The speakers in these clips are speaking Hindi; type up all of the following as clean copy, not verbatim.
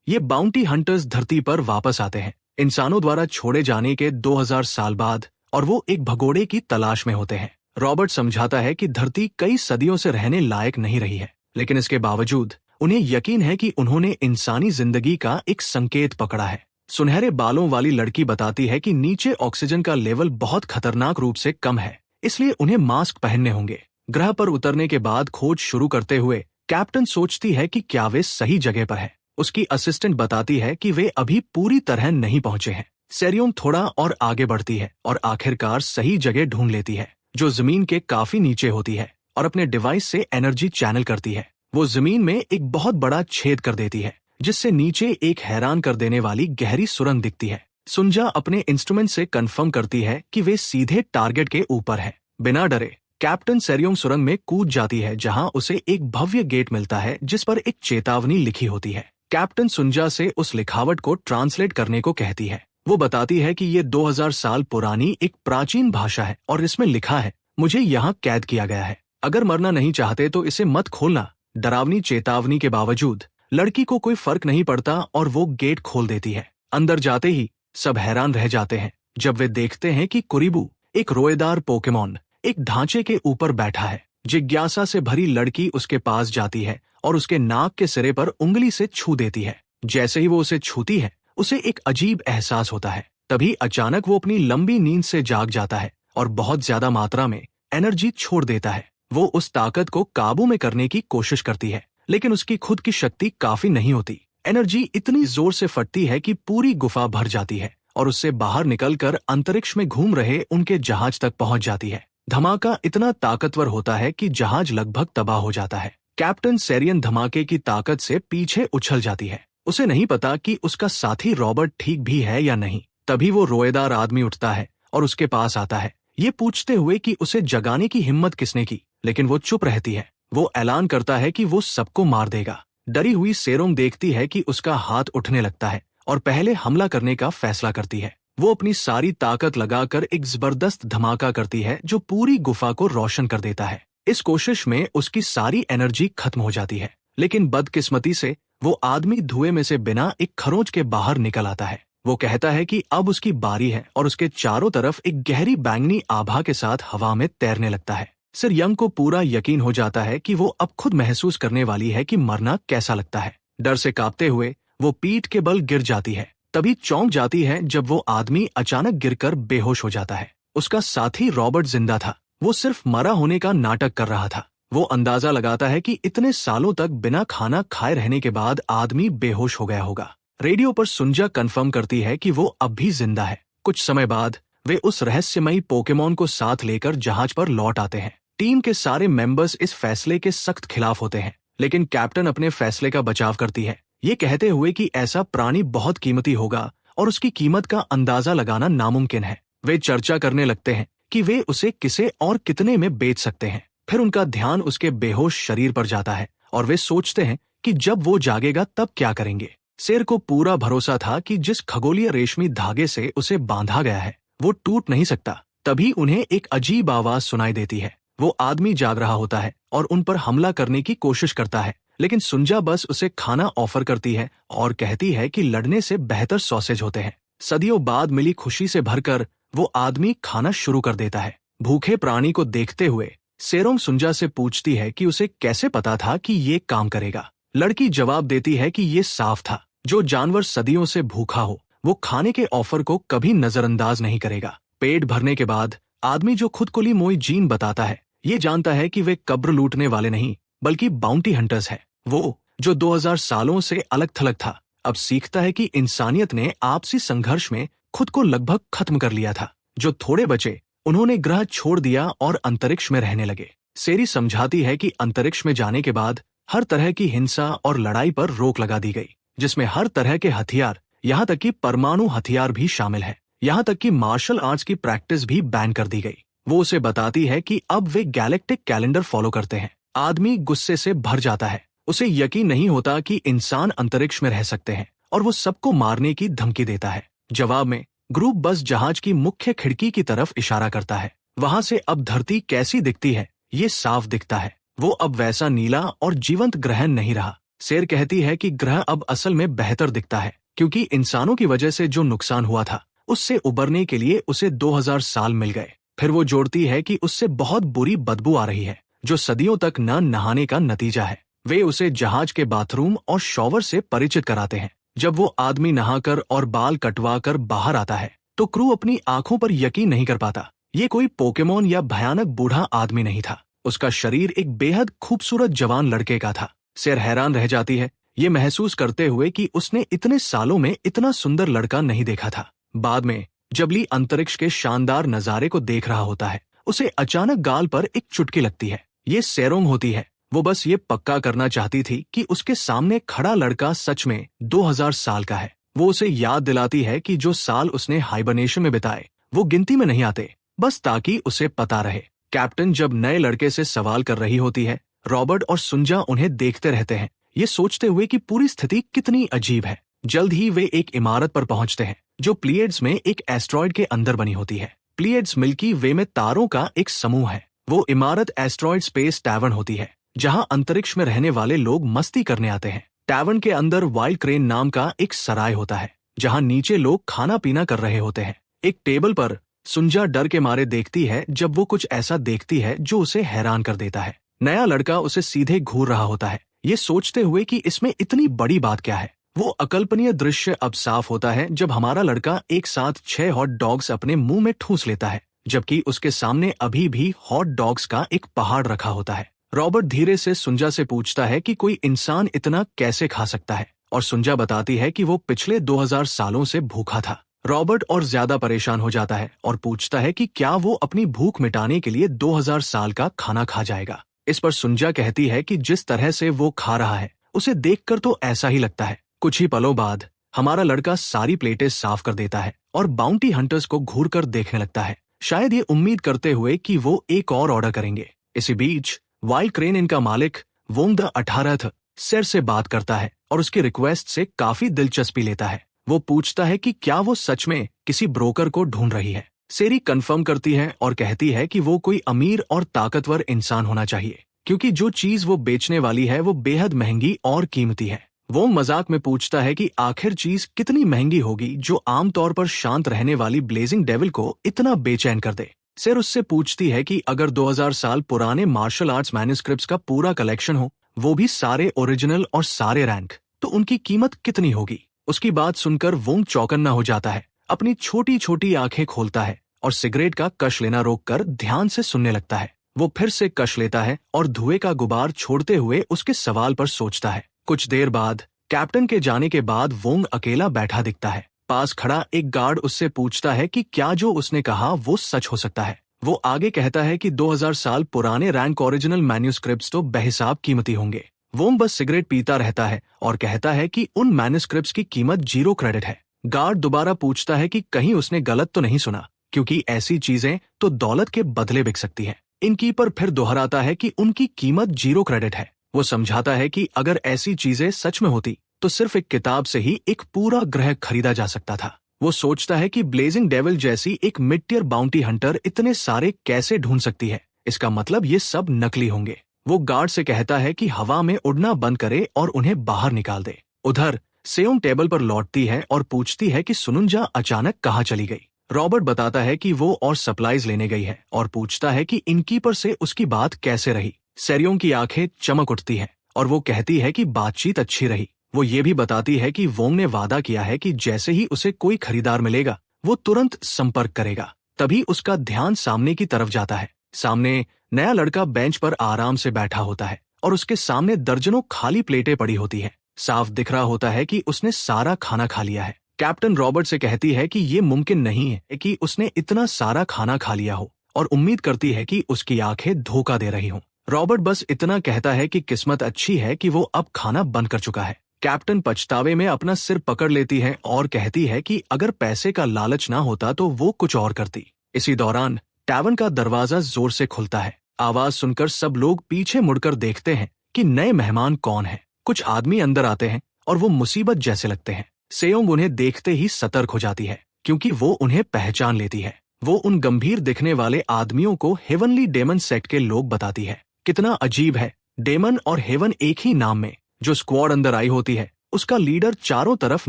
ये बाउंटी हंटर्स धरती पर वापस आते हैं इंसानों द्वारा छोड़े जाने के 2000 साल बाद, और वो एक भगोड़े की तलाश में होते हैं। रॉबर्ट समझाता है कि धरती कई सदियों से रहने लायक नहीं रही है, लेकिन इसके बावजूद उन्हें यकीन है कि उन्होंने इंसानी जिंदगी का एक संकेत पकड़ा है। सुनहरे बालों वाली लड़की बताती है कि नीचे ऑक्सीजन का लेवल बहुत खतरनाक रूप से कम है, इसलिए उन्हें मास्क पहनने होंगे। ग्रह पर उतरने के बाद खोज शुरू करते हुए कैप्टन सोचती है कि क्या वे सही जगह पर है। उसकी असिस्टेंट बताती है कि वे अभी पूरी तरह नहीं पहुंचे हैं। सेरियम थोड़ा और आगे बढ़ती है और आखिरकार सही जगह ढूंढ लेती है, जो जमीन के काफी नीचे होती है, और अपने डिवाइस से एनर्जी चैनल करती है। वो जमीन में एक बहुत बड़ा छेद कर देती है, जिससे नीचे एक हैरान कर देने वाली गहरी सुरंग दिखती है। सुंजा अपने इंस्ट्रूमेंट से कंफर्म करती है कि वे सीधे टारगेट के ऊपर है। बिना डरे कैप्टन सेरियम सुरंग में कूद जाती है, जहां उसे एक भव्य गेट मिलता है जिस पर एक चेतावनी लिखी होती है। कैप्टन सुंजा से उस लिखावट को ट्रांसलेट करने को कहती है। वो बताती है कि ये 2000 साल पुरानी एक प्राचीन भाषा है और इसमें लिखा है, मुझे यहाँ कैद किया गया है, अगर मरना नहीं चाहते तो इसे मत खोलना। डरावनी चेतावनी के बावजूद लड़की को कोई फर्क नहीं पड़ता और वो गेट खोल देती है। अंदर जाते ही सब हैरान रह जाते हैं जब वे देखते हैं कि कुरीबू, एक रोएदार पोकेमॉन, एक ढांचे के ऊपर बैठा है। जिज्ञासा से भरी लड़की उसके पास जाती है और उसके नाक के सिरे पर उंगली से छू देती है। जैसे ही वो उसे छूती है, उसे एक अजीब एहसास होता है। तभी अचानक वो अपनी लंबी नींद से जाग जाता है और बहुत ज्यादा मात्रा में एनर्जी छोड़ देता है। वो उस ताकत को काबू में करने की कोशिश करती है, लेकिन उसकी खुद की शक्ति काफी नहीं होती। एनर्जी इतनी जोर से फटती है कि पूरी गुफा भर जाती है और उससे बाहर निकलकर अंतरिक्ष में घूम रहे उनके जहाज तक पहुंच जाती है। धमाका इतना ताकतवर होता है कि जहाज लगभग तबाह हो जाता है। कैप्टन सेरियन धमाके की ताकत से पीछे उछल जाती है। उसे नहीं पता कि उसका साथी रॉबर्ट ठीक भी है या नहीं। तभी वो रोएदार आदमी उठता है और उसके पास आता है, ये पूछते हुए कि उसे जगाने की हिम्मत किसने की, लेकिन वो चुप रहती है। वो ऐलान करता है कि वो सबको मार देगा। डरी हुई सेरोम देखती है कि उसका हाथ उठने लगता है और पहले हमला करने का फैसला करती है। वो अपनी सारी ताकत लगाकर एक जबरदस्त धमाका करती है जो पूरी गुफा को रोशन कर देता है। इस कोशिश में उसकी सारी एनर्जी खत्म हो जाती है, लेकिन बदकिस्मती से वो आदमी धुएं में से बिना एक खरोंच के बाहर निकल आता है। वो कहता है कि अब उसकी बारी है और उसके चारों तरफ एक गहरी बैंगनी आभा के साथ हवा में तैरने लगता है। सर यंग को पूरा यकीन हो जाता है कि वो अब खुद महसूस करने वाली है कि मरना कैसा लगता है। डर से कांपते हुए वो पीठ के बल गिर जाती है। तभी चौंक जाती है जब वो आदमी अचानक गिरकर बेहोश हो जाता है। उसका साथी रॉबर्ट जिंदा था। वो सिर्फ मरा होने का नाटक कर रहा था। वो अंदाजा लगाता है कि इतने सालों तक बिना खाना खाए रहने के बाद आदमी बेहोश हो गया होगा। रेडियो पर सुंजा कंफर्म करती है कि वो अब भी जिंदा है। कुछ समय बाद वे उस रहस्यमयी पोकेमॉन को साथ लेकर जहाज पर लौट आते हैं। टीम के सारे मेंबर्स इस फैसले के सख्त खिलाफ होते हैं, लेकिन कैप्टन अपने फैसले का बचाव करती है, ये कहते हुए कि ऐसा प्राणी बहुत कीमती होगा और उसकी कीमत का अंदाजा लगाना नामुमकिन है। वे चर्चा करने लगते हैं कि वे उसे किसे और कितने में बेच सकते हैं। फिर उनका ध्यान उसके बेहोश शरीर पर जाता है और वे सोचते हैं कि जब वो जागेगा तब क्या करेंगे। शेर को पूरा भरोसा था कि जिस खगोलीय रेशमी धागे से उसे बांधा गया है वो टूट नहीं सकता। तभी उन्हें एक अजीब आवाज सुनाई देती है। वो आदमी जाग रहा होता है और उन पर हमला करने की कोशिश करता है, लेकिन सुंजा बस उसे खाना ऑफर करती है और कहती है कि लड़ने से बेहतर सॉसेज होते हैं। सदियों बाद मिली खुशी से भरकर वो आदमी खाना शुरू कर देता है। भूखे प्राणी को देखते हुए सेरोम सुंजा से पूछती है कि उसे कैसे पता था कि ये काम करेगा। लड़की जवाब देती है कि ये साफ था, जो जानवर सदियों से भूखा हो वो खाने के ऑफर को कभी नजरअंदाज नहीं करेगा। पेट भरने के बाद आदमी जो खुद को ली मोई जीन बताता है, ये जानता है कि वे कब्र लूटने वाले नहीं बल्कि बाउंटी हंटर्स हैं। वो जो 2000 सालों से अलग थलग था, अब सीखता है कि इंसानियत ने आपसी संघर्ष में खुद को लगभग खत्म कर लिया था। जो थोड़े बचे उन्होंने ग्रह छोड़ दिया और अंतरिक्ष में रहने लगे। सेरी समझाती है कि अंतरिक्ष में जाने के बाद हर तरह की हिंसा और लड़ाई पर रोक लगा दी गई, जिसमें हर तरह के हथियार, यहाँ तक कि परमाणु हथियार भी शामिल है। यहाँ तक कि मार्शल आर्ट्स की प्रैक्टिस भी बैन कर दी गई। वो उसे बताती है कि अब वे गैलेक्टिक कैलेंडर फॉलो करते हैं। आदमी गुस्से से भर जाता है। उसे यकीन नहीं होता कि इंसान अंतरिक्ष में रह सकते हैं और वो सबको मारने की धमकी देता है। जवाब में ग्रुप बस जहाज की मुख्य खिड़की की तरफ इशारा करता है। वहां से अब धरती कैसी दिखती है ये साफ दिखता है। वो अब वैसा नीला और जीवंत ग्रह नहीं रहा, शेर कहती है कि ग्रह अब असल में बेहतर दिखता है, क्योंकि इंसानों की वजह से जो नुकसान हुआ था उससे उबरने के लिए उसे 2000 साल मिल गए। फिर वो जोड़ती है कि उससे बहुत बुरी बदबू आ रही है, जो सदियों तक न नहाने का नतीजा है। वे उसे जहाज के बाथरूम और शॉवर से परिचित कराते हैं। जब वो आदमी नहाकर और बाल कटवा कर बाहर आता है तो क्रू अपनी आंखों पर यकीन नहीं कर पाता। ये कोई पोकेमोन या भयानक बूढ़ा आदमी नहीं था, उसका शरीर एक बेहद खूबसूरत जवान लड़के का था। शेर हैरान रह जाती है, ये महसूस करते हुए कि उसने इतने सालों में इतना सुंदर लड़का नहीं देखा था। बाद में जब ली अंतरिक्ष के शानदार नजारे को देख रहा होता है, उसे अचानक गाल पर एक चुटकी लगती है। ये सेरोंग होती है। वो बस ये पक्का करना चाहती थी कि उसके सामने खड़ा लड़का सच में 2000 साल का है। वो उसे याद दिलाती है कि जो साल उसने हाइबरनेशन में बिताए वो गिनती में नहीं आते, बस ताकि उसे पता रहे। कैप्टन जब नए लड़के से सवाल कर रही होती है, रॉबर्ट और सुंजा उन्हें देखते रहते हैं, ये सोचते हुए कि पूरी स्थिति कितनी अजीब है। जल्द ही वे एक इमारत पर पहुंचते हैं जो प्लीयड्स में एक एस्ट्रॉयड के अंदर बनी होती है। प्लीयड्स मिल्की वे में तारों का एक समूह है। वो इमारत एस्ट्रॉयड स्पेस टैवर्न होती है, जहां अंतरिक्ष में रहने वाले लोग मस्ती करने आते हैं। टैवर्न के अंदर वाइल्ड क्रेन नाम का एक सराय होता है, जहां नीचे लोग खाना पीना कर रहे होते हैं। एक टेबल पर सुंजा डर के मारे देखती है जब वो कुछ ऐसा देखती है जो उसे हैरान कर देता है। नया लड़का उसे सीधे घूर रहा होता है, ये सोचते हुए कि इसमें इतनी बड़ी बात क्या है। वो अकल्पनीय दृश्य अब साफ होता है जब हमारा लड़का एक साथ 6 हॉट डॉग्स अपने मुंह में ठूस लेता है, जबकि उसके सामने अभी भी हॉट डॉग्स का एक पहाड़ रखा होता है। रॉबर्ट धीरे से सुंजा से पूछता है कि कोई इंसान इतना कैसे खा सकता है, और सुंजा बताती है कि वो पिछले 2000 सालों से भूखा था। रॉबर्ट और ज्यादा परेशान हो जाता है और पूछता है कि क्या वो अपनी भूख मिटाने के लिए 2000 साल का खाना खा जाएगा। इस पर सुंजा कहती है कि जिस तरह से वो खा रहा है उसे देखकर तो ऐसा ही लगता है। कुछ ही पलों बाद हमारा लड़का सारी प्लेटें साफ कर देता है और बाउंटी हंटर्स को घूर कर देखने लगता है, शायद ये उम्मीद करते हुए कि वो एक और ऑर्डर करेंगे। इसी बीच वाइल्ड क्रेन इनका मालिक वोंग द 18th शेर से बात करता है और उसकी रिक्वेस्ट से काफी दिलचस्पी लेता है। वो पूछता है कि क्या वो सच में किसी ब्रोकर को ढूंढ रही है। सेरी कंफर्म करती है और कहती है कि वो कोई अमीर और ताकतवर इंसान होना चाहिए, क्योंकि जो चीज वो बेचने वाली है वो बेहद महंगी और कीमती है। वो मजाक में पूछता है कि आखिर चीज कितनी महंगी होगी जो आमतौर पर शांत रहने वाली ब्लेजिंग डेविल को इतना बेचैन कर दे। शेर उससे पूछती है कि अगर 2000 साल पुराने मार्शल आर्ट्स मैन्युस्क्रिप्ट्स का पूरा कलेक्शन हो, वो भी सारे ओरिजिनल और सारे रैंक, तो उनकी कीमत कितनी होगी। उसकी बात सुनकर वोंग चौकन्ना हो जाता है, अपनी छोटी छोटी आंखें खोलता है और सिगरेट का कश लेना रोककर ध्यान से सुनने लगता है। वो फिर से कश लेता है और धुएं का गुबार छोड़ते हुए उसके सवाल पर सोचता है। कुछ देर बाद कैप्टन के जाने के बाद वोंग अकेला बैठा दिखता है। पास खड़ा एक गार्ड उससे पूछता है कि क्या जो उसने कहा वो सच हो सकता है। वो आगे कहता है कि 2000 साल पुराने रैंक ओरिजिनल मैन्युस्क्रिप्ट्स तो बेहिसाब कीमती होंगे। वोंग बस सिगरेट पीता रहता है और कहता है कि उन मैन्युस्क्रिप्ट्स की कीमत 0 क्रेडिट है। गार्ड दोबारा पूछता है कि कहीं उसने गलत तो नहीं सुना, क्योंकि ऐसी चीजें तो दौलत के बदले बिक सकती हैं। इनकीपर फिर दोहराता है कि उनकी कीमत 0 क्रेडिट है। वो समझाता है कि अगर ऐसी चीजें सच में होती तो सिर्फ एक किताब से ही एक पूरा ग्रह खरीदा जा सकता था। वो सोचता है कि ब्लेजिंग डेविल जैसी एक मिड टियर बाउंटी हंटर इतने सारे कैसे ढूंढ सकती है, इसका मतलब ये सब नकली होंगे। वो गार्ड से कहता है कि हवा में उड़ना बंद करे और उन्हें बाहर निकाल दे। उधर सेयोंग टेबल पर लौटती है और पूछती है कि सुनुंजा अचानक कहाँ चली गई। रॉबर्ट बताता है कि वो और सप्लाईज लेने गई है और पूछता है कि इनकीपर से उसकी बात कैसे रही। सेरियों की आंखें चमक उठती हैं और वो कहती है कि बातचीत अच्छी रही। वो ये भी बताती है कि वोंग ने वादा किया है कि जैसे ही उसे कोई खरीदार मिलेगा वो तुरंत संपर्क करेगा। तभी उसका ध्यान सामने की तरफ जाता है। सामने नया लड़का बेंच पर आराम से बैठा होता है और उसके सामने दर्जनों खाली प्लेटें पड़ी होती है। साफ दिख रहा होता है कि उसने सारा खाना खा लिया है। कैप्टन रॉबर्ट से कहती है कि ये मुमकिन नहीं है कि उसने इतना सारा खाना खा लिया हो, और उम्मीद करती है कि उसकी आंखें धोखा दे रही हों। रॉबर्ट बस इतना कहता है कि किस्मत अच्छी है कि वो अब खाना बंद कर चुका है। कैप्टन पछतावे में अपना सिर पकड़ लेती है और कहती है कि अगर पैसे का लालच ना होता तो वो कुछ और करती। इसी दौरान टैवर्न का दरवाजा जोर से खुलता है। आवाज सुनकर सब लोग पीछे मुड़कर देखते हैं कि नए मेहमान कौन है। कुछ आदमी अंदर आते हैं और वो मुसीबत जैसे लगते हैं। सेयोंग उन्हें देखते ही सतर्क हो जाती है, क्योंकि वो उन्हें पहचान लेती है। वो उन गंभीर दिखने वाले आदमियों को हेवनली डेमन सेक्ट के लोग बताती है। कितना अजीब है, डेमन और हेवन एक ही नाम में, जो स्क्वाड अंदर आई होती है उसका लीडर चारों तरफ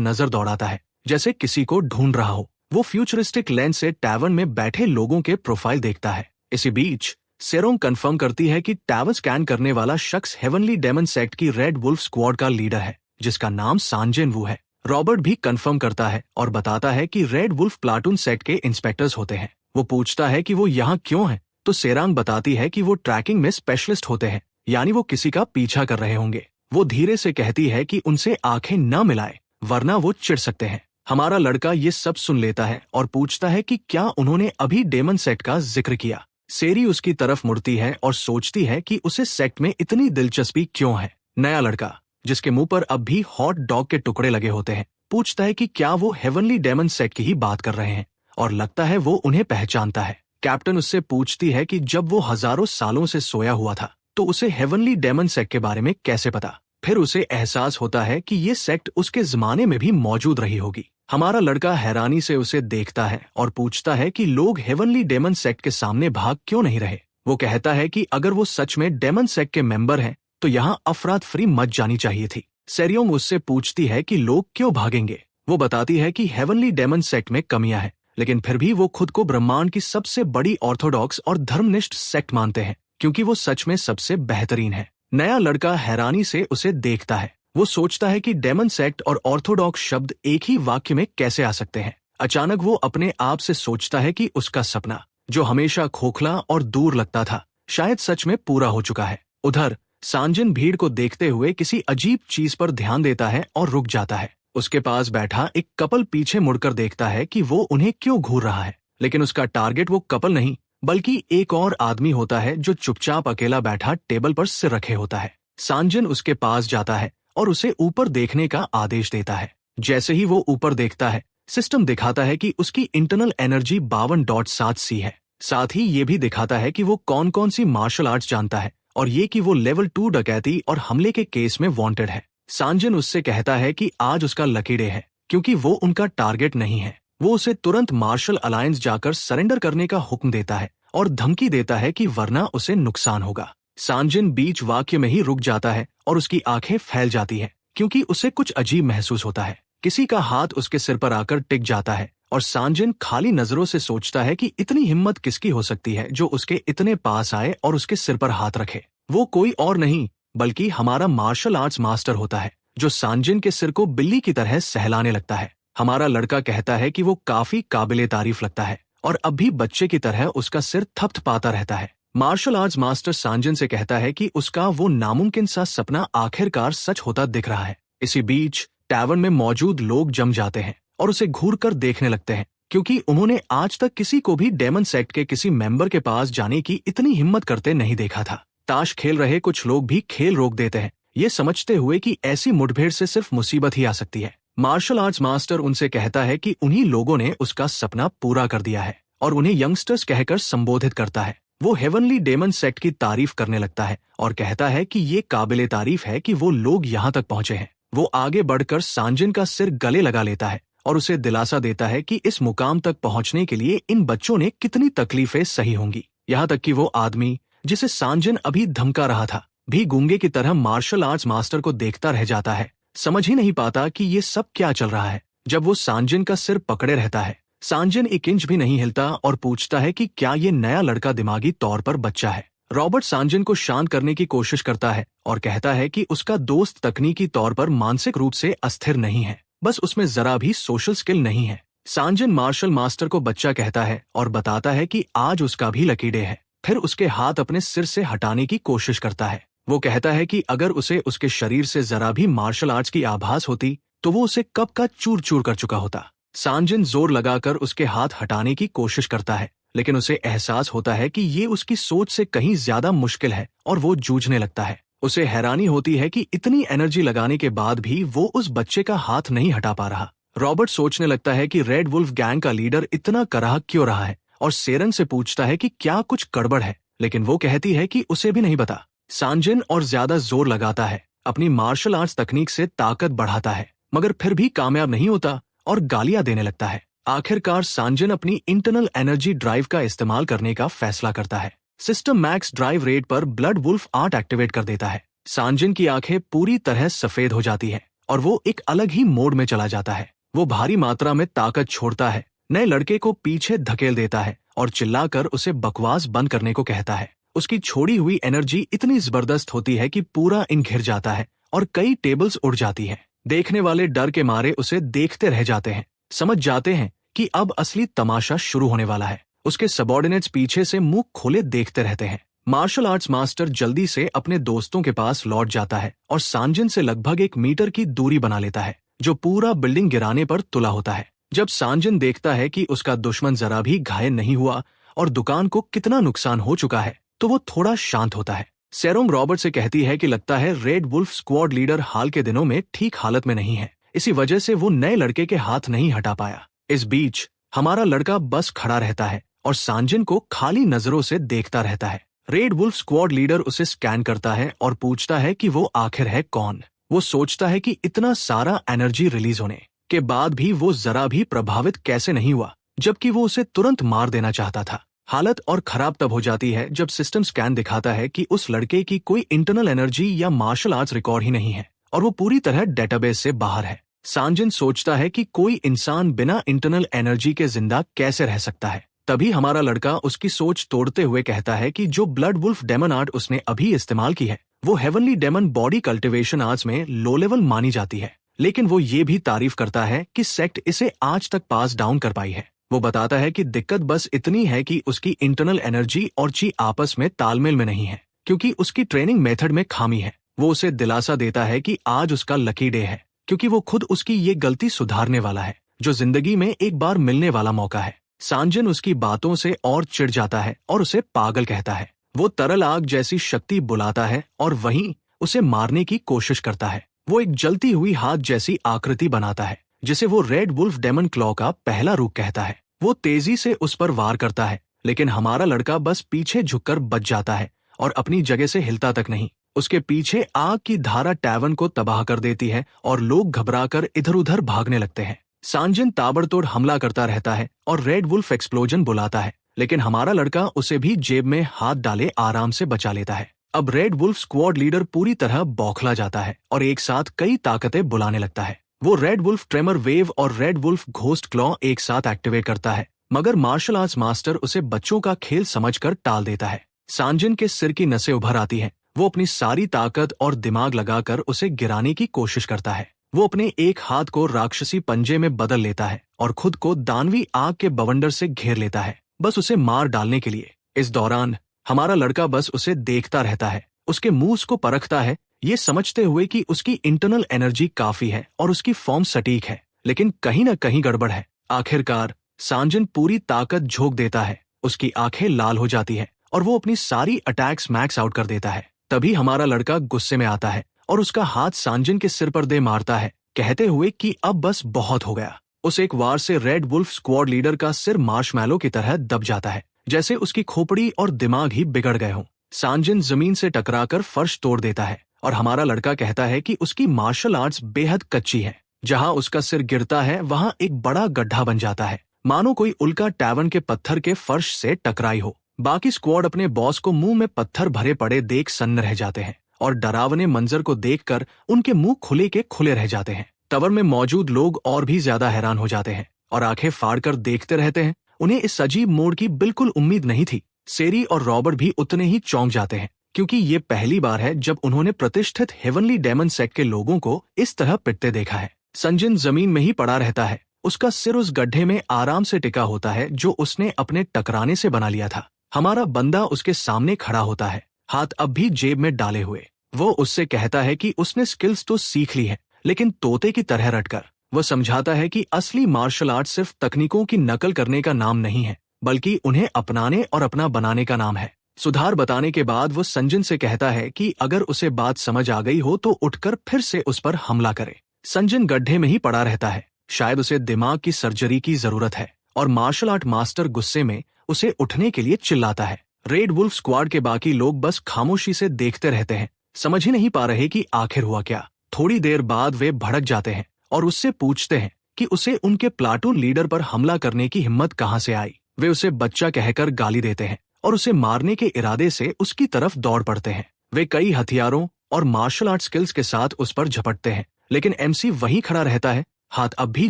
नजर दौड़ाता है जैसे किसी को ढूंढ रहा हो। वो फ्यूचरिस्टिक लेंस से टैवर्न में बैठे लोगों के प्रोफाइल देखता है। इसी बीच सेरोंग कंफर्म करती है कि टैवर स्कैन करने वाला शख्स हेवनली डेमन सेक्ट की रेड वुल्फ स्क्वाड का लीडर है जिसका नाम सांजिन वू है। रॉबर्ट भी कंफर्म करता है और बताता है कि रेड वुल्फ प्लाटून सेक्ट के इंस्पेक्टर्स होते हैं। वो पूछता है कि वो यहाँ क्यों है, तो सेरांग बताती है कि वो ट्रैकिंग में स्पेशलिस्ट होते हैं, यानी वो किसी का पीछा कर रहे होंगे। वो धीरे से कहती है कि उनसे आंखें न मिलाए वरना वो चिढ़ सकते हैं। हमारा लड़का ये सब सुन लेता है और पूछता है कि क्या उन्होंने अभी डेमन सेक्ट का जिक्र किया। सेरी उसकी तरफ मुड़ती है और सोचती है कि उसे सेक्ट में इतनी दिलचस्पी क्यों है। नया लड़का, जिसके मुंह पर अब भी हॉट डॉग के टुकड़े लगे होते हैं, पूछता है कि क्या वो हेवनली डेमन सेक्ट की ही बात कर रहे हैं और लगता है वो उन्हें पहचानता है। कैप्टन उससे पूछती है कि जब वो हजारों सालों से सोया हुआ था तो उसे हेवनली डेमन सेक्ट के बारे में कैसे पता। फिर उसे एहसास होता है कि ये सेक्ट उसके जमाने में भी मौजूद रही होगी। हमारा लड़का हैरानी से उसे देखता है और पूछता है कि लोग हेवनली डेमन सेक्ट के सामने भाग क्यों नहीं रहे। वो कहता है कि अगर वो सच में डेमन सेक्ट के मेंबर हैं तो यहाँ अफरात फरी मच जानी चाहिए थी। सेरियोंग उससे पूछती है कि लोग क्यों भागेंगे। वो बताती है कि हेवनली डेमन सेक्ट में कमियां हैं, लेकिन फिर भी वो खुद को ब्रह्मांड की सबसे बड़ी ऑर्थोडॉक्स और धर्मनिष्ठ सेक्ट मानते हैं क्योंकि वो सच में सबसे बेहतरीन है। नया लड़का हैरानी से उसे देखता है। वो सोचता है कि डेमन सेक्ट और ऑर्थोडॉक्स शब्द एक ही वाक्य में कैसे आ सकते हैं। अचानक वो अपने आप से सोचता है कि उसका सपना, जो हमेशा खोखला और दूर लगता था, शायद सच में पूरा हो चुका है। उधर सांजिन भीड़ को देखते हुए किसी अजीब चीज पर ध्यान देता है और रुक जाता है। उसके पास बैठा एक कपल पीछे मुड़कर देखता है कि वो उन्हें क्यों घूर रहा है, लेकिन उसका टारगेट वो कपल नहीं बल्कि एक और आदमी होता है जो चुपचाप अकेला बैठा टेबल पर सिर रखे होता है। सांजिन उसके पास जाता है और उसे ऊपर देखने का आदेश देता है। जैसे ही वो ऊपर देखता है, सिस्टम दिखाता है कि उसकी इंटरनल एनर्जी 52.7 सी है। साथ ही ये भी दिखाता है कि वो कौन कौन सी मार्शल आर्ट्स जानता है और ये कि वो लेवल 2 डकैती और हमले के केस में वांटेड है। सांजिन उससे कहता है कि आज उसका लकी डे है क्योंकि वो उनका टारगेट नहीं है। वो उसे तुरंत मार्शल अलायंस जाकर सरेंडर करने का हुक्म देता है और धमकी देता है कि वरना उसे नुकसान होगा। सांजिन बीच वाक्य में ही रुक जाता है और उसकी आंखें फैल जाती हैं क्योंकि उसे कुछ अजीब महसूस होता है। किसी का हाथ उसके सिर पर आकर टिक जाता है और सांजिन खाली नजरों से सोचता है कि इतनी हिम्मत किसकी हो सकती है जो उसके इतने पास आए और उसके सिर पर हाथ रखे। वो कोई और नहीं बल्कि हमारा मार्शल आर्ट्स मास्टर होता है जो सांजिन के सिर को बिल्ली की तरह सहलाने लगता है। हमारा लड़का कहता है कि वो काफी काबिले तारीफ लगता है और अब भी बच्चे की तरह उसका सिर थपथपाता रहता है। मार्शल आर्ट्स मास्टर सांजिन से कहता है कि उसका वो नामुमकिन सा सपना आखिरकार सच होता दिख रहा है। इसी बीच टैवर्न में मौजूद लोग जम जाते हैं और उसे घूरकर देखने लगते हैं क्योंकि उन्होंने आज तक किसी को भी डेमन सेक्ट के किसी मेंबर के पास जाने की इतनी हिम्मत करते नहीं देखा था। ताश खेल रहे कुछ लोग भी खेल रोक देते हैं, ये समझते हुए कि ऐसी मुठभेड़ से सिर्फ मुसीबत ही आ सकती है। मार्शल आर्ट्स मास्टर उनसे कहता है कि उन्हीं लोगों ने उसका सपना पूरा कर दिया है और उन्हें यंगस्टर्स कहकर संबोधित करता है। वो हेवनली डेमन सेक्ट की तारीफ करने लगता है और कहता है कि ये काबिले तारीफ है कि वो लोग यहाँ तक पहुंचे हैं। वो आगे बढ़कर सांजिन का सिर गले लगा लेता है और उसे दिलासा देता है कि इस मुकाम तक पहुंचने के लिए इन बच्चों ने कितनी तकलीफें सही होंगी। यहाँ तक कि वो आदमी जिसे सांजिन अभी धमका रहा था भी गूंगे की तरह मार्शल आर्ट्स मास्टर को देखता रह जाता है, समझ ही नहीं पाता कि ये सब क्या चल रहा है। जब वो सांजिन का सिर पकड़े रहता है, सांजिन एक इंच भी नहीं हिलता और पूछता है कि क्या ये नया लड़का दिमागी तौर पर बच्चा है। रॉबर्ट सांजिन को शांत करने की कोशिश करता है और कहता है कि उसका दोस्त तकनीकी तौर पर मानसिक रूप से अस्थिर नहीं है, बस उसमें जरा भी सोशल स्किल नहीं है। सांजिन मार्शल मास्टर को बच्चा कहता है और बताता है कि आज उसका भी लकी डे है। फिर उसके हाथ अपने सिर से हटाने की कोशिश करता है। वो कहता है कि अगर उसे उसके शरीर से जरा भी मार्शल आर्ट्स की आभास होती तो वो उसे कब का चूर चूर कर चुका होता। सांजिन जोर लगाकर उसके हाथ हटाने की कोशिश करता है, लेकिन उसे एहसास होता है कि ये उसकी सोच से कहीं ज्यादा मुश्किल है और वो जूझने लगता है। उसे हैरानी होती है कि इतनी एनर्जी लगाने के बाद भी वो उस बच्चे का हाथ नहीं हटा पा रहा। रॉबर्ट सोचने लगता है कि रेड वुल्फ गैंग का लीडर इतना कराह क्यों रहा है और सेरन से पूछता है कि क्या कुछ गड़बड़ है, लेकिन वो कहती है कि उसे भी नहीं पता। सांजिन और ज्यादा जोर लगाता है, अपनी मार्शल आर्ट्स तकनीक से ताकत बढ़ाता है, मगर फिर भी कामयाब नहीं होता और गालियां देने लगता है। आखिरकार सांजिन अपनी इंटरनल एनर्जी ड्राइव का इस्तेमाल करने का फैसला करता है। सिस्टम मैक्स ड्राइव रेट पर ब्लड वुल्फ आर्ट एक्टिवेट कर देता है। सांजिन की आंखें पूरी तरह सफेद हो जाती हैं और वो एक अलग ही मोड में चला जाता है। वो भारी मात्रा में ताकत छोड़ता है, नए लड़के को पीछे धकेल देता है और चिल्लाकर उसे बकवास बंद करने को कहता है। उसकी छोड़ी हुई एनर्जी इतनी जबरदस्त होती है कि पूरा इन घिर जाता है और कई टेबल्स उड़ जाती हैं। देखने वाले डर के मारे उसे देखते रह जाते हैं, समझ जाते हैं कि अब असली तमाशा शुरू होने वाला है। उसके सबॉर्डिनेट्स पीछे से मुंह खोले देखते रहते हैं। मार्शल आर्ट्स मास्टर जल्दी से अपने दोस्तों के पास लौट जाता है और सांजिन से लगभग 1 मीटर की दूरी बना लेता है, जो पूरा बिल्डिंग गिराने पर तुला होता है। जब सांजिन देखता है कि उसका दुश्मन जरा भी घायल नहीं हुआ और दुकान को कितना नुकसान हो चुका है, तो वो थोड़ा शांत होता है। सेरोंग रॉबर्ट से कहती है कि लगता है रेड वुल्फ स्क्वाड लीडर हाल के दिनों में ठीक हालत में नहीं है, इसी वजह से वो नए लड़के के हाथ नहीं हटा पाया। इस बीच हमारा लड़का बस खड़ा रहता है और सांजिन को खाली नजरों से देखता रहता है। रेड वुल्फ स्क्वाड लीडर उसे स्कैन करता है और पूछता है कि वो आखिर है कौन। वो सोचता है कि इतना सारा एनर्जी रिलीज होने के बाद भी वो जरा भी प्रभावित कैसे नहीं हुआ, जबकि वो उसे तुरंत मार देना चाहता था। हालत और खराब तब हो जाती है जब सिस्टम स्कैन दिखाता है कि उस लड़के की कोई इंटरनल एनर्जी या मार्शल आर्ट्स रिकॉर्ड ही नहीं है और वो पूरी तरह डेटाबेस से बाहर है। सांजिन सोचता है कि कोई इंसान बिना इंटरनल एनर्जी के जिंदा कैसे रह सकता है। तभी हमारा लड़का उसकी सोच तोड़ते हुए कहता है कि जो ब्लड वुल्फ डेमन आर्ट उसने अभी इस्तेमाल की है, वो heavenly demon body cultivation arts में लो लेवल मानी जाती है, लेकिन वो ये भी तारीफ करता है कि सेक्ट इसे आज तक पास डाउन कर पाई है। वो बताता है कि दिक्कत बस इतनी है कि उसकी इंटरनल एनर्जी और ची आपस में तालमेल में नहीं है, क्योंकि उसकी ट्रेनिंग मेथड में खामी है। वो उसे दिलासा देता है कि आज उसका लकी डे है, क्योंकि वो खुद उसकी ये गलती सुधारने वाला है, जो जिंदगी में एक बार मिलने वाला मौका है। सांजिन उसकी बातों से और चिढ़ जाता है और उसे पागल कहता है। वो तरल आग जैसी शक्ति बुलाता है और वहीं उसे मारने की कोशिश करता है। वो एक जलती हुई हाथ जैसी आकृति बनाता है, जिसे वो रेड वुल्फ डेमन क्लॉ का पहला रूप कहता है। वो तेजी से उस पर वार करता है, लेकिन हमारा लड़का बस पीछे झुककर बच जाता है और अपनी जगह से हिलता तक नहीं। उसके पीछे आग की धारा टैवर्न को तबाह कर देती है और लोग घबराकर इधर उधर भागने लगते हैं। सांजिन ताबड़तोड़ हमला करता रहता है और रेड वुल्फ एक्सप्लोजन बुलाता है, लेकिन हमारा लड़का उसे भी जेब में हाथ डाले आराम से बचा लेता है। अब रेड वुल्फ स्क्वाड लीडर पूरी तरह बौखला जाता है और एक साथ कई ताकतें बुलाने लगता है। वो रेड वुल्फ ट्रेमर वेव और रेड वुल्फ घोस्ट क्लॉ एक साथ एक्टिवेट करता है, मगर मार्शल आर्ट्स मास्टर उसे बच्चों का खेल समझकर टाल देता है। सांजिन के सिर की नसें उभर आती हैं। वो अपनी सारी ताकत और दिमाग लगाकर उसे गिराने की कोशिश करता है। वो अपने एक हाथ को राक्षसी पंजे में बदल लेता है और खुद को दानवी आग के बवंडर से घेर लेता है, बस उसे मार डालने के लिए। इस दौरान हमारा लड़का बस उसे देखता रहता है, उसके मूव्स को परखता है, ये समझते हुए कि उसकी इंटरनल एनर्जी काफी है और उसकी फॉर्म सटीक है, लेकिन कहीं न कहीं गड़बड़ है। आखिरकार सांजिन पूरी ताकत झोंक देता है, उसकी आंखें लाल हो जाती है और वो अपनी सारी अटैक्स मैक्स आउट कर देता है। तभी हमारा लड़का गुस्से में आता है और उसका हाथ सांजिन के सिर पर दे मारता है, कहते हुए कि अब बस बहुत हो गया। उस एक वार से रेड वुल्फ स्क्वाड लीडर का सिर मार्शमैलो की तरह दब जाता है, जैसे उसकी खोपड़ी और दिमाग ही बिगड़ गए हों। सांजिन जमीन से टकराकर फर्श तोड़ देता है और हमारा लड़का कहता है कि उसकी मार्शल आर्ट्स बेहद कच्ची है। जहां उसका सिर गिरता है वहां एक बड़ा गड्ढा बन जाता है, मानो कोई उल्का टैवर्न के पत्थर के फर्श से टकराई हो। बाकी स्क्वाड अपने बॉस को मुंह में पत्थर भरे पड़े देख सन्न रह जाते हैं और डरावने मंजर को देखकर उनके मुंह खुले के खुले रह जाते हैं। टवर में मौजूद लोग और भी ज्यादा हैरान हो जाते हैं और आंखें फाड़कर देखते रहते हैं। उन्हें इस अजीब मोड़ की बिल्कुल उम्मीद नहीं थी। सेरी और रॉबर्ट भी उतने ही चौंक जाते हैं, क्योंकि ये पहली बार है जब उन्होंने प्रतिष्ठित हेवनली डेमन सेक्ट के लोगों को इस तरह पिटते देखा है। संजिन जमीन में ही पड़ा रहता है, उसका सिर उस गड्ढे में आराम से टिका होता है जो उसने अपने टकराने से बना लिया था। हमारा बंदा उसके सामने खड़ा होता है, हाथ अब भी जेब में डाले हुए। वो उससे कहता है कि उसने स्किल्स तो सीख ली है, लेकिन तोते की तरह रटकर। वो समझाता है कि असली मार्शल आर्ट सिर्फ तकनीकों की नकल करने का नाम नहीं है, बल्कि उन्हें अपनाने और अपना बनाने का नाम है। सुधार बताने के बाद वो संजिन से कहता है कि अगर उसे बात समझ आ गई हो तो उठकर फिर से उस पर हमला करे। संजिन गड्ढे में ही पड़ा रहता है, शायद उसे दिमाग की सर्जरी की जरूरत है, और मार्शल आर्ट मास्टर गुस्से में उसे उठने के लिए चिल्लाता है। रेड वुल्फ स्क्वाड के बाकी लोग बस खामोशी से देखते रहते हैं, समझ ही नहीं पा रहे कि आखिर हुआ क्या। थोड़ी देर बाद वे भड़क जाते हैं और उससे पूछते हैं कि उसे उनके प्लाटून लीडर पर हमला करने की हिम्मत कहां से आई। वे उसे बच्चा कहकर गाली देते हैं और उसे मारने के इरादे से उसकी तरफ दौड़ पड़ते हैं। वे कई हथियारों और मार्शल आर्ट स्किल्स के साथ उस पर झपटते हैं, लेकिन एमसी वहीं खड़ा रहता है, हाथ अब भी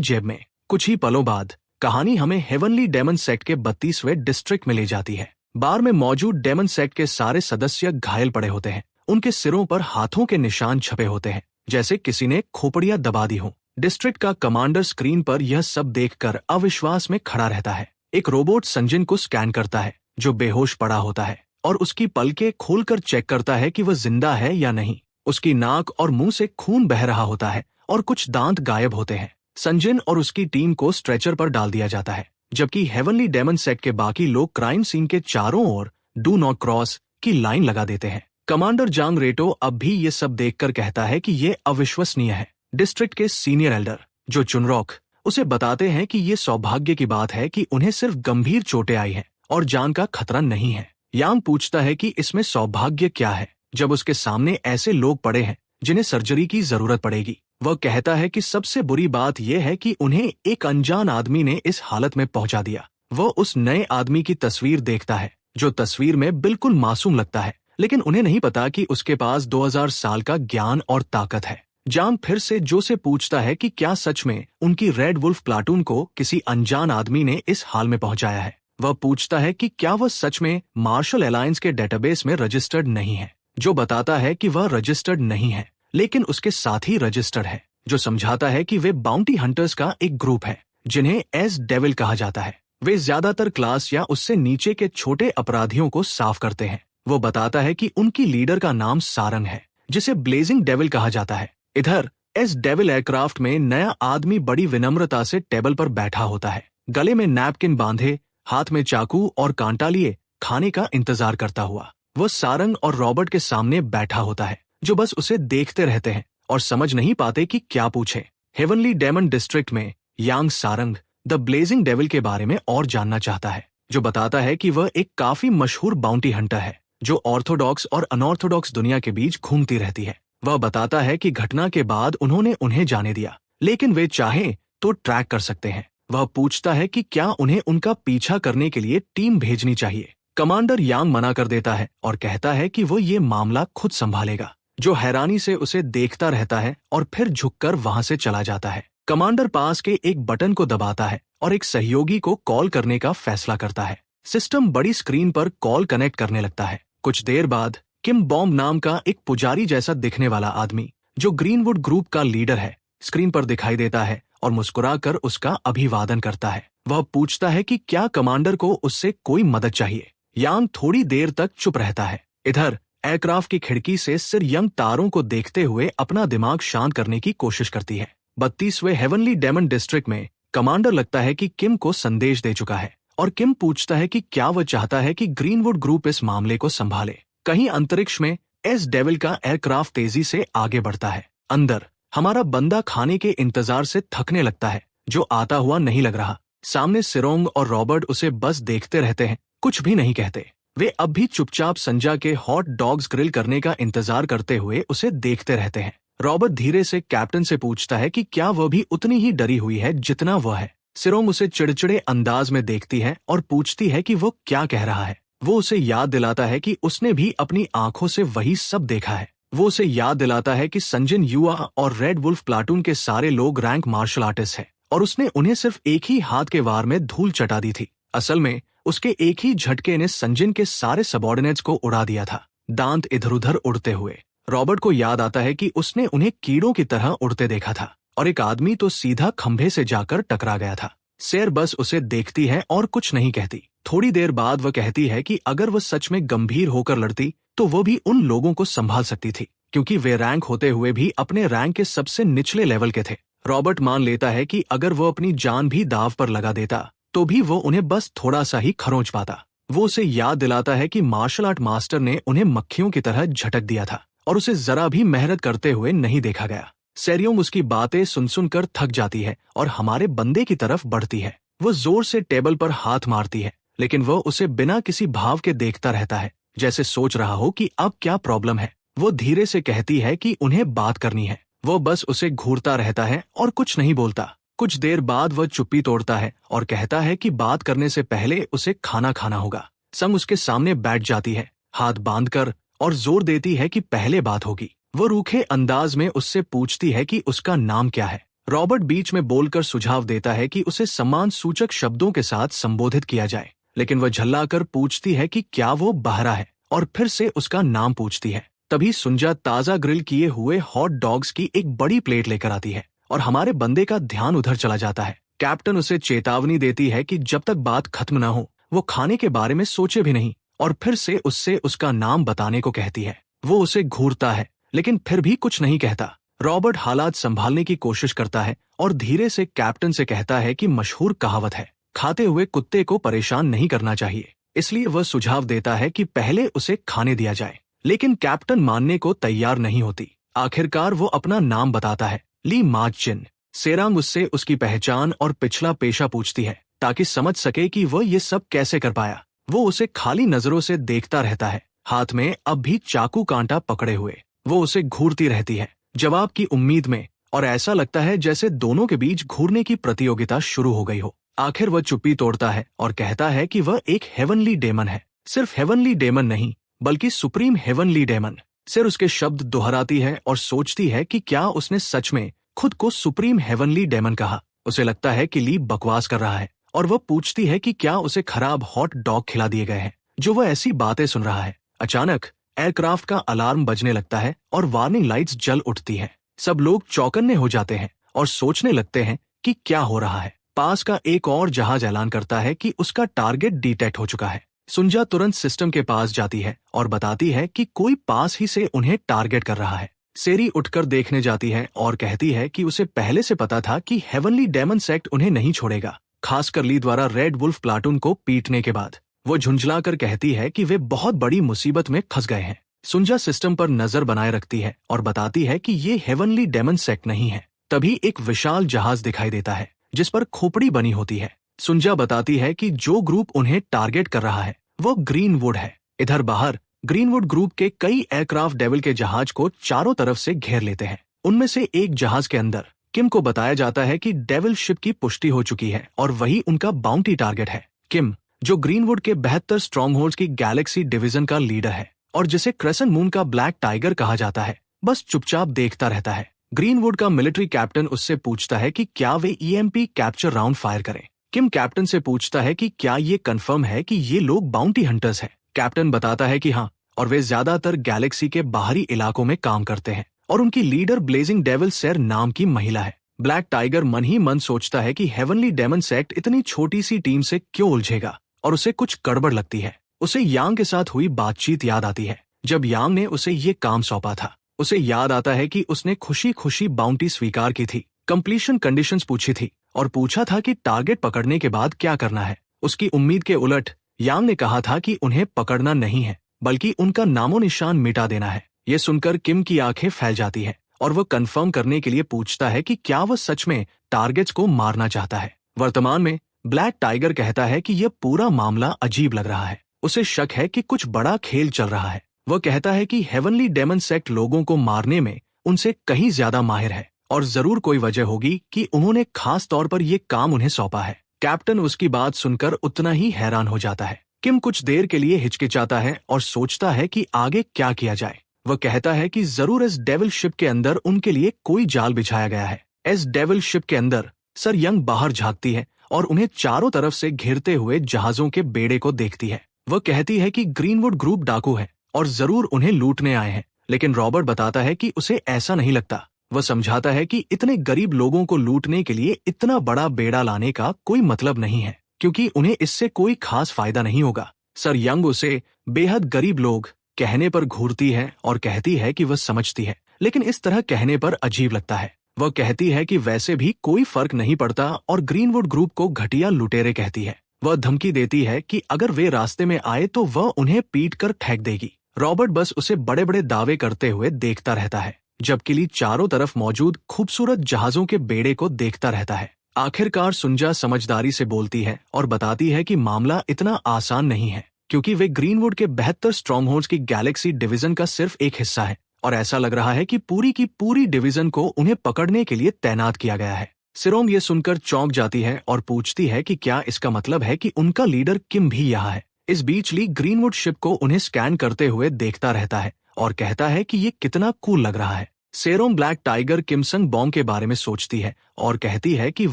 जेब में। कुछ ही पलों बाद कहानी हमें हेवनली डेमन सेक्ट के 32वें डिस्ट्रिक्ट में ले जाती है। बार में मौजूद डेमन सेक्ट के सारे सदस्य घायल पड़े होते हैं। उनके सिरों पर हाथों के निशान छपे होते हैं, जैसे किसी ने खोपड़ियां दबा दी हो। डिस्ट्रिक्ट का कमांडर स्क्रीन पर यह सब देखकर अविश्वास में खड़ा रहता है। एक रोबोट संजन को स्कैन करता है, जो बेहोश पड़ा होता है, और उसकी पलकें खोलकर चेक करता है कि वह जिंदा है या नहीं। उसकी नाक और मुंह से खून बह रहा होता है और कुछ दांत गायब होते हैं। संजन और उसकी टीम को स्ट्रेचर पर डाल दिया जाता है, जबकि हेवनली डेमन सेक्ट के बाकी लोग क्राइम सीन के चारों ओर डू नॉट क्रॉस की लाइन लगा देते हैं। कमांडर जांग रेटो अब भी ये सब देखकर कहता है कि ये अविश्वसनीय है। डिस्ट्रिक्ट के सीनियर एल्डर जो चुनरॉक उसे बताते हैं कि ये सौभाग्य की बात है कि उन्हें सिर्फ गंभीर चोटें आई हैं और जान का खतरा नहीं है। यांग पूछता है कि इसमें सौभाग्य क्या है, जब उसके सामने ऐसे लोग पड़े हैं जिन्हें सर्जरी की जरूरत पड़ेगी। वह कहता है कि सबसे बुरी बात यह है कि उन्हें एक अनजान आदमी ने इस हालत में पहुंचा दिया। वह उस नए आदमी की तस्वीर देखता है, जो तस्वीर में बिल्कुल मासूम लगता है, लेकिन उन्हें नहीं पता कि उसके पास 2000 साल का ज्ञान और ताकत है। जांग फिर से जो से पूछता है कि क्या सच में उनकी रेड वुल्फ प्लाटून को किसी अनजान आदमी ने इस हाल में पहुंचाया है। वह पूछता है कि क्या वह सच में मार्शल अलायंस के डेटाबेस में रजिस्टर्ड नहीं है, जो बताता है कि वह रजिस्टर्ड नहीं है, लेकिन उसके साथ ही रजिस्टर्ड है, जो समझाता है कि वे बाउंटी हंटर्स का एक ग्रुप है, जिन्हें एस डेविल कहा जाता है। वे ज्यादातर क्लास या उससे नीचे के छोटे अपराधियों को साफ करते हैं। वो बताता है कि उनकी लीडर का नाम सारंग है, जिसे ब्लेजिंग डेविल कहा जाता है। इधर एस डेविल एयरक्राफ्ट में नया आदमी बड़ी विनम्रता से टेबल पर बैठा होता है, गले में नैपकिन बांधे, हाथ में चाकू और कांटा लिए खाने का इंतजार करता हुआ। वह सारंग और रॉबर्ट के सामने बैठा होता है, जो बस उसे देखते रहते हैं और समझ नहीं पाते कि क्या पूछे। हेवनली डेमन डिस्ट्रिक्ट में यांग सारंग द ब्लेजिंग डेविल के बारे में और जानना चाहता है, जो बताता है कि वह एक काफी मशहूर बाउंटी हंटर है, जो ऑर्थोडॉक्स और अनऑर्थोडॉक्स दुनिया के बीच घूमती रहती है। वह बताता है कि घटना के बाद उन्होंने उन्हें जाने दिया, लेकिन वे चाहें तो ट्रैक कर सकते हैं। वह पूछता है कि क्या उन्हें उनका पीछा करने के लिए टीम भेजनी चाहिए। कमांडर यांग मना कर देता है और कहता है कि वो ये मामला खुद संभालेगा, जो हैरानी से उसे देखता रहता है और फिर झुककर वहां से चला जाता है। कमांडर पास के एक बटन को दबाता है और एक सहयोगी को कॉल करने का फैसला करता है। सिस्टम बड़ी स्क्रीन पर कॉल कनेक्ट करने लगता है। कुछ देर बाद किम बॉम्ब नाम का एक पुजारी जैसा दिखने वाला आदमी, जो ग्रीनवुड ग्रुप का लीडर है, स्क्रीन पर दिखाई देता है और मुस्कुराकर उसका अभिवादन करता है। वह पूछता है कि क्या कमांडर को उससे कोई मदद चाहिए। यांग थोड़ी देर तक चुप रहता है। इधर एयरक्राफ्ट की खिड़की से सिर यंग तारों को देखते हुए अपना दिमाग शांत करने की कोशिश करती है। 32वें हेवनली डेमन डिस्ट्रिक्ट में कमांडर लगता है कि किम को संदेश दे चुका है, और किम पूछता है कि क्या वह चाहता है कि ग्रीनवुड ग्रुप इस मामले को संभाले। कहीं अंतरिक्ष में एस डेविल का एयरक्राफ्ट तेजी से आगे बढ़ता है। अंदर हमारा बंदा खाने के इंतजार से थकने लगता है, जो आता हुआ नहीं लग रहा। सामने सिरोंग और रॉबर्ट उसे बस देखते रहते हैं, कुछ भी नहीं कहते। वे अब भी चुपचाप संजा के हॉट डॉग्स ग्रिल करने का इंतजार करते हुए उसे देखते रहते हैं। रॉबर्ट धीरे से कैप्टन से पूछता है कि क्या वह भी उतनी ही डरी हुई है जितना वह है। सिरोंग उसे चिड़चिड़े अंदाज में देखती है और पूछती है कि वो क्या कह रहा है। वो उसे याद दिलाता है कि उसने भी अपनी आंखों से वही सब देखा है। वो उसे याद दिलाता है कि संजन युवा और रेड वुल्फ प्लाटून के सारे लोग रैंक मार्शल आर्टिस्ट हैं, और उसने उन्हें सिर्फ एक ही हाथ के वार में धूल चटा दी थी। असल में उसके एक ही झटके ने संजन के सारे सबॉर्डिनेट्स को उड़ा दिया था, दांत इधर उधर उड़ते हुए। रॉबर्ट को याद आता है कि उसने उन्हें कीड़ों की तरह उड़ते देखा था, और एक आदमी तो सीधा खंभे से जाकर टकरा गया था। सेर बस उसे देखती है और कुछ नहीं कहती। थोड़ी देर बाद वह कहती है कि अगर वह सच में गंभीर होकर लड़ती तो वो भी उन लोगों को संभाल सकती थी, क्योंकि वे रैंक होते हुए भी अपने रैंक के सबसे निचले लेवल के थे। रॉबर्ट मान लेता है कि अगर वो अपनी जान भी दाव पर लगा देता तो भी वो उन्हें बस थोड़ा सा ही खरोंच पाता। वो उसे याद दिलाता है कि मार्शल आर्ट मास्टर ने उन्हें मक्खियों की तरह झटक दिया था और उसे जरा भी मेहनत करते हुए नहीं देखा गया। सेरियोंग उसकी बातें सुन सुनकर थक जाती है और हमारे बंदे की तरफ बढ़ती है। वो जोर से टेबल पर हाथ मारती है, लेकिन वह उसे बिना किसी भाव के देखता रहता है, जैसे सोच रहा हो कि अब क्या प्रॉब्लम है। वो धीरे से कहती है कि उन्हें बात करनी है। वो बस उसे घूरता रहता है और कुछ नहीं बोलता। कुछ देर बाद वह चुप्पी तोड़ता है और कहता है कि बात करने से पहले उसे खाना खाना होगा। संग उसके सामने बैठ जाती है, हाथ बांधकर, और जोर देती है कि पहले बात होगी। वो रूखे अंदाज में उससे पूछती है कि उसका नाम क्या है। रॉबर्ट बीच में बोलकर सुझाव देता है कि उसे सम्मान सूचक शब्दों के साथ संबोधित किया जाए, लेकिन वह झल्लाकर पूछती है कि क्या वो बहरा है, और फिर से उसका नाम पूछती है। तभी सुंजा ताजा ग्रिल किए हुए हॉट डॉग्स की एक बड़ी प्लेट लेकर आती है और हमारे बंदे का ध्यान उधर चला जाता है। कैप्टन उसे चेतावनी देती है कि जब तक बात खत्म न हो वो खाने के बारे में सोचे भी नहीं, और फिर से उससे उसका नाम बताने को कहती है। वो उसे घूरता है लेकिन फिर भी कुछ नहीं कहता। रॉबर्ट हालात संभालने की कोशिश करता है और धीरे से कैप्टन से कहता है कि मशहूर कहावत है, खाते हुए कुत्ते को परेशान नहीं करना चाहिए। इसलिए वह सुझाव देता है कि पहले उसे खाने दिया जाए, लेकिन कैप्टन मानने को तैयार नहीं होती। आखिरकार वो अपना नाम बताता है, ली मार्चिन। सेरांग उससे उसकी पहचान और पिछला पेशा पूछती है ताकि समझ सके कि वह ये सब कैसे कर पाया। वो उसे खाली नजरों से देखता रहता है, हाथ में अब भी चाकू कांटा पकड़े हुए। वो उसे घूरती रहती है, जवाब की उम्मीद में, और ऐसा लगता है जैसे दोनों के बीच घूरने की प्रतियोगिता शुरू हो गई हो। आखिर वह चुप्पी तोड़ता है और कहता है कि वह एक हेवनली डेमन है। सिर्फ हेवनली डेमन नहीं, बल्कि सुप्रीम हेवनली डेमन। सिर उसके शब्द दोहराती है और सोचती है कि क्या उसने सच में खुद को सुप्रीम हेवनली डेमन कहा। उसे लगता है कि ली बकवास कर रहा है, और वह पूछती है कि क्या उसे खराब हॉट डॉग खिला दिए गए हैं जो वह ऐसी बातें सुन रहा है। अचानक एयरक्राफ्ट का अलार्म बजने लगता है और वार्निंग लाइट्स जल उठती हैं। सब लोग चौकन्ने हो जाते हैं और सोचने लगते हैं कि क्या हो रहा है। पास का एक और जहाज ऐलान करता है कि उसका टारगेट डिटेक्ट हो चुका है। सुंजा तुरंत सिस्टम के पास जाती है और बताती है कि कोई पास ही से उन्हें टारगेट कर रहा है। सेरी उठकर देखने जाती है और कहती है कि उसे पहले से पता था कि हेवनली डेमन सेक्ट उन्हें नहीं छोड़ेगा, खासकर ली द्वारा रेड वुल्फ प्लाटून को पीटने के बाद। वो झुंझलाकर कहती है कि वे बहुत बड़ी मुसीबत में फंस गए हैं। सुंजा सिस्टम पर नजर बनाए रखती है और बताती है कि ये हेवनली डेमन सेक्ट नहीं है। तभी एक विशाल जहाज दिखाई देता है जिस पर खोपड़ी बनी होती है। सुंजा बताती है कि जो ग्रुप उन्हें टारगेट कर रहा है वो ग्रीनवुड है। इधर बाहर ग्रीनवुड ग्रुप के कई एयरक्राफ्ट डेविल के जहाज को चारों तरफ से घेर लेते हैं। उनमें से एक जहाज के अंदर किम को बताया जाता है कि डेविल शिप की पुष्टि हो चुकी है और वही उनका बाउंटी टारगेट है। किम, जो ग्रीनवुड के 72 स्ट्रॉन्गहोल्ड्स की गैलेक्सी डिवीजन का लीडर है और जिसे क्रेसेंट मून का ब्लैक टाइगर कहा जाता है, बस चुपचाप देखता रहता है। ग्रीनवुड का मिलिट्री कैप्टन उससे पूछता है कि क्या वे ईएमपी कैप्चर राउंड फायर करें। किम कैप्टन से पूछता है कि क्या ये कंफर्म है कि ये लोग बाउंटी हंटर्स हैं। कैप्टन बताता है कि हाँ, और वे ज्यादातर गैलेक्सी के बाहरी इलाकों में काम करते हैं और उनकी लीडर ब्लेजिंग डेविल सैर नाम की महिला है। ब्लैक टाइगर मन ही मन सोचता है कि हेवनली डेमन सेक्ट इतनी छोटी सी टीम से क्यों उलझेगा, और उसे कुछ गड़बड़ लगती है। उसे यांग के साथ हुई बातचीत याद आती है जब यांग ने उसे ये काम सौंपा था। उसे याद आता है कि उसने खुशी खुशी बाउंटी स्वीकार की थी, कंप्लीशन कंडीशंस पूछी थी और पूछा था कि टारगेट पकड़ने के बाद क्या करना है। उसकी उम्मीद के उलट यांग ने कहा था कि उन्हें पकड़ना नहीं है बल्कि उनका नामो निशान मिटा देना है। ये सुनकर किम की आंखें फैल जाती है और वह कंफर्म करने के लिए पूछता है कि क्या वह सच में टारगेट्स को मारना चाहता है। वर्तमान में ब्लैक टाइगर कहता है कि यह पूरा मामला अजीब लग रहा है। उसे शक है कि कुछ बड़ा खेल चल रहा है। वह कहता है कि हेवनली डेमन सेक्ट लोगों को मारने में उनसे कहीं ज्यादा माहिर है और जरूर कोई वजह होगी कि उन्होंने खास तौर पर ये काम उन्हें सौंपा है। कैप्टन उसकी बात सुनकर उतना ही हैरान हो जाता है। किम कुछ देर के लिए हिचकिचाता है और सोचता है कि आगे क्या किया जाए। वह कहता है कि जरूर इस डेविल शिप के अंदर उनके लिए कोई जाल बिछाया गया है। इस डेविल शिप के अंदर सर यंग बाहर झांकती है और उन्हें चारों तरफ से घिरते हुए जहाजों के बेड़े को देखती है। वह कहती है कि ग्रीनवुड ग्रुप डाकू है और जरूर उन्हें लूटने आए हैं, लेकिन रॉबर्ट बताता है कि उसे ऐसा नहीं लगता। वह समझाता है कि इतने गरीब लोगों को लूटने के लिए इतना बड़ा बेड़ा लाने का कोई मतलब नहीं है, क्योंकि उन्हें इससे कोई खास फायदा नहीं होगा। सर यंग उसे बेहद गरीब लोग कहने पर घूरती है और कहती है कि वह समझती है, लेकिन इस तरह कहने पर अजीब लगता है। वह कहती है कि वैसे भी कोई फर्क नहीं पड़ता और ग्रीनवुड ग्रुप को घटिया लुटेरे कहती है। वह धमकी देती है कि अगर वे रास्ते में आए तो वह उन्हें पीट कर फेंक देगी। रॉबर्ट बस उसे बड़े बड़े दावे करते हुए देखता रहता है, जबकि ली चारों तरफ मौजूद खूबसूरत जहाजों के बेड़े को देखता रहता है। आखिरकार सुंजा समझदारी से बोलती है और बताती है कि मामला इतना आसान नहीं है, क्योंकि वे ग्रीनवुड के 72 स्ट्रॉन्गहोल्ड्स की गैलेक्सी डिवीजन का सिर्फ एक हिस्सा है और ऐसा लग रहा है कि पूरी की पूरी डिवीजन को उन्हें पकड़ने के लिए तैनात किया गया है। सिरोम ये सुनकर चौंक जाती है और पूछती है कि क्या इसका मतलब है कि उनका लीडर किम भी यहाँ है। इस बीच ली ग्रीनवुड शिप को उन्हें स्कैन करते हुए देखता रहता है और कहता है कि ये कितना कूल लग रहा है। सेरोंग ब्लैक टाइगर किमसंग बॉन्ग के बारे में सोचती है और कहती है कि